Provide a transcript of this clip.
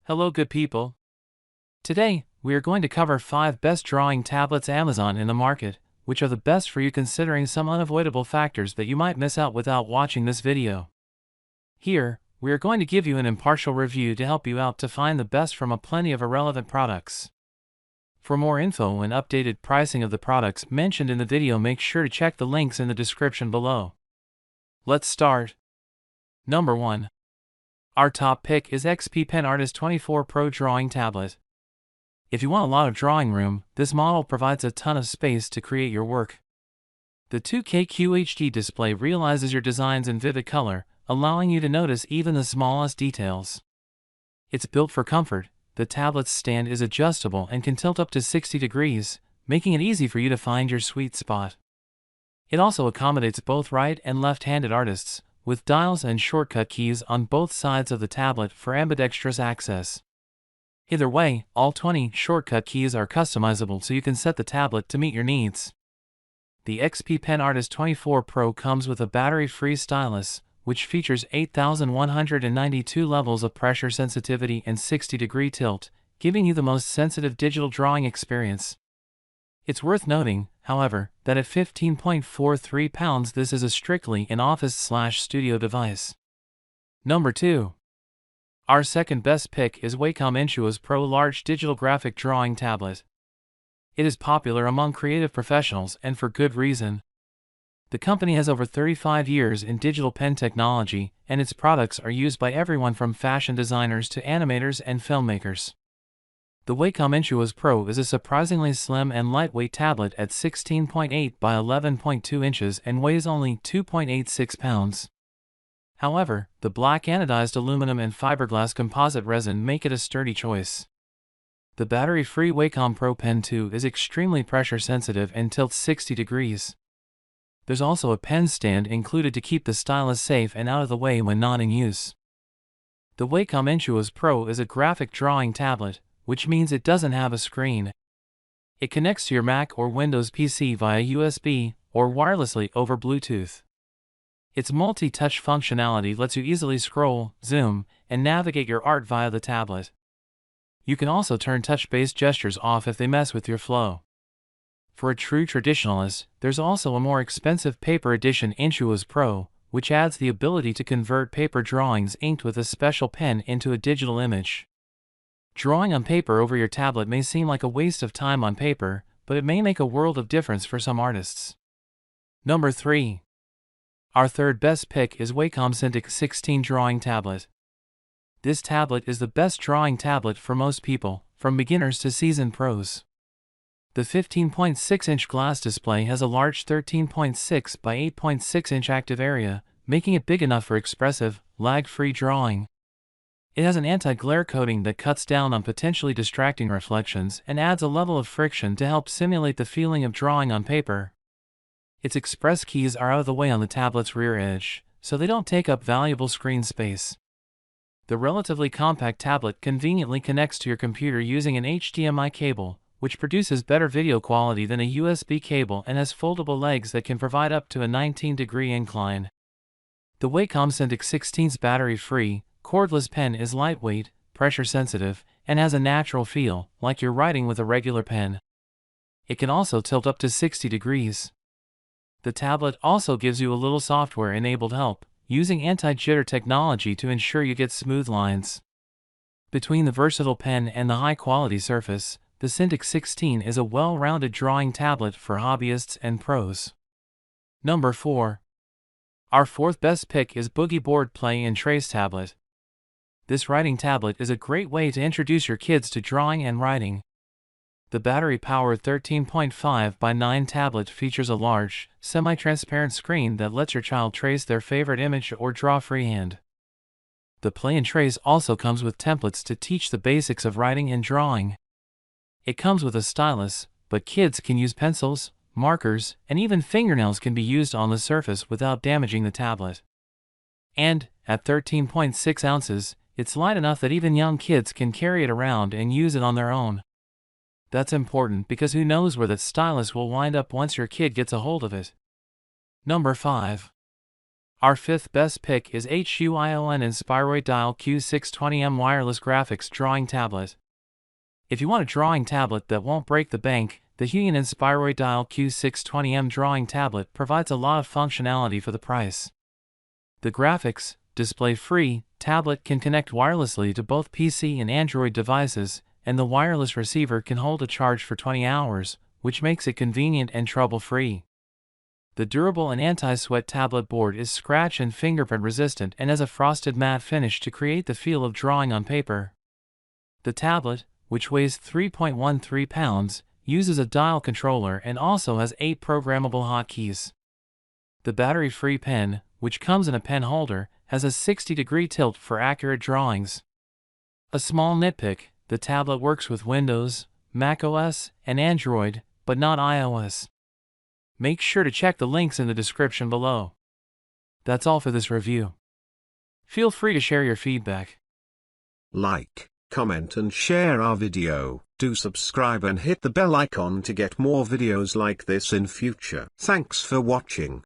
Hello good people. Today, we are going to cover 5 best drawing tablets Amazon in the market, which are the best for you considering some unavoidable factors that you might miss out without watching this video. Here, we are going to give you an impartial review to help you out to find the best from a plenty of irrelevant products. For more info and updated pricing of the products mentioned in the video, make sure to check the links in the description below. Let's start. Number 1. Our top pick is XP Pen Artist 24 Pro Drawing Tablet. If you want a lot of drawing room, this model provides a ton of space to create your work. The 2K QHD display realizes your designs in vivid color, allowing you to notice even the smallest details. It's built for comfort. The tablet's stand is adjustable and can tilt up to 60 degrees, making it easy for you to find your sweet spot. It also accommodates both right and left-handed artists, with dials and shortcut keys on both sides of the tablet for ambidextrous access. Either way, all 20 shortcut keys are customizable so you can set the tablet to meet your needs. The XP Pen Artist 24 Pro comes with a battery-free stylus, which features 8,192 levels of pressure sensitivity and 60-degree tilt, giving you the most sensitive digital drawing experience. It's worth noting, however, that at 15.43 pounds this is a strictly an office/studio device. Number 2. Our second best pick is Wacom Intuos Pro Large Digital Graphic Drawing Tablet. It is popular among creative professionals and for good reason. The company has over 35 years in digital pen technology, and its products are used by everyone from fashion designers to animators and filmmakers. The Wacom Intuos Pro is a surprisingly slim and lightweight tablet at 16.8 by 11.2 inches and weighs only 2.86 pounds. However, the black anodized aluminum and fiberglass composite resin make it a sturdy choice. The battery-free Wacom Pro Pen 2 is extremely pressure sensitive and tilts 60 degrees. There's also a pen stand included to keep the stylus safe and out of the way when not in use. The Wacom Intuos Pro is a graphic drawing tablet, which means it doesn't have a screen. It connects to your Mac or Windows PC via USB or wirelessly over Bluetooth. Its multi-touch functionality lets you easily scroll, zoom, and navigate your art via the tablet. You can also turn touch-based gestures off if they mess with your flow. For a true traditionalist, there's also a more expensive paper edition Intuos Pro, which adds the ability to convert paper drawings inked with a special pen into a digital image. Drawing on paper over your tablet may seem like a waste of time on paper, but it may make a world of difference for some artists. Number 3. Our third best pick is Wacom Cintiq 16 Drawing Tablet. This tablet is the best drawing tablet for most people, from beginners to seasoned pros. The 15.6-inch glass display has a large 13.6 by 8.6-inch active area, making it big enough for expressive, lag-free drawing. It has an anti-glare coating that cuts down on potentially distracting reflections and adds a level of friction to help simulate the feeling of drawing on paper. Its express keys are out of the way on the tablet's rear edge, so they don't take up valuable screen space. The relatively compact tablet conveniently connects to your computer using an HDMI cable, which produces better video quality than a USB cable and has foldable legs that can provide up to a 19-degree incline. The Wacom Cintiq 16's battery-free, cordless pen is lightweight, pressure-sensitive, and has a natural feel, like you're writing with a regular pen. It can also tilt up to 60 degrees. The tablet also gives you a little software-enabled help, using anti-jitter technology to ensure you get smooth lines. Between the versatile pen and the high-quality surface, the Cintiq 16 is a well-rounded drawing tablet for hobbyists and pros. Number 4. Our fourth best pick is Boogie Board Play and Trace Tablet. This writing tablet is a great way to introduce your kids to drawing and writing. The battery-powered 13.5 by 9 tablet features a large, semi-transparent screen that lets your child trace their favorite image or draw freehand. The Play and Trace also comes with templates to teach the basics of writing and drawing. It comes with a stylus, but kids can use pencils, markers, and even fingernails can be used on the surface without damaging the tablet. And, at 13.6 ounces, it's light enough that even young kids can carry it around and use it on their own. That's important because who knows where that stylus will wind up once your kid gets a hold of it. Number 5. Our fifth best pick is HUION Inspiroy Dial Q620M Wireless Graphics Drawing Tablet. If you want a drawing tablet that won't break the bank, the HUION Inspiroy Dial Q620M Drawing Tablet provides a lot of functionality for the price. The graphics, display-free, tablet can connect wirelessly to both PC and Android devices, and the wireless receiver can hold a charge for 20 hours, which makes it convenient and trouble-free. The durable and anti-sweat tablet board is scratch and fingerprint resistant and has a frosted matte finish to create the feel of drawing on paper. The tablet, which weighs 3.13 pounds, uses a dial controller and also has 8 programmable hotkeys. The battery-free pen, which comes in a pen holder, has a 60-degree tilt for accurate drawings. A small nitpick: the tablet works with Windows, macOS, and Android, but not iOS. Make sure to check the links in the description below. That's all for this review. Feel free to share your feedback. Like, comment and share our video. Do subscribe and hit the bell icon to get more videos like this in future. Thanks for watching.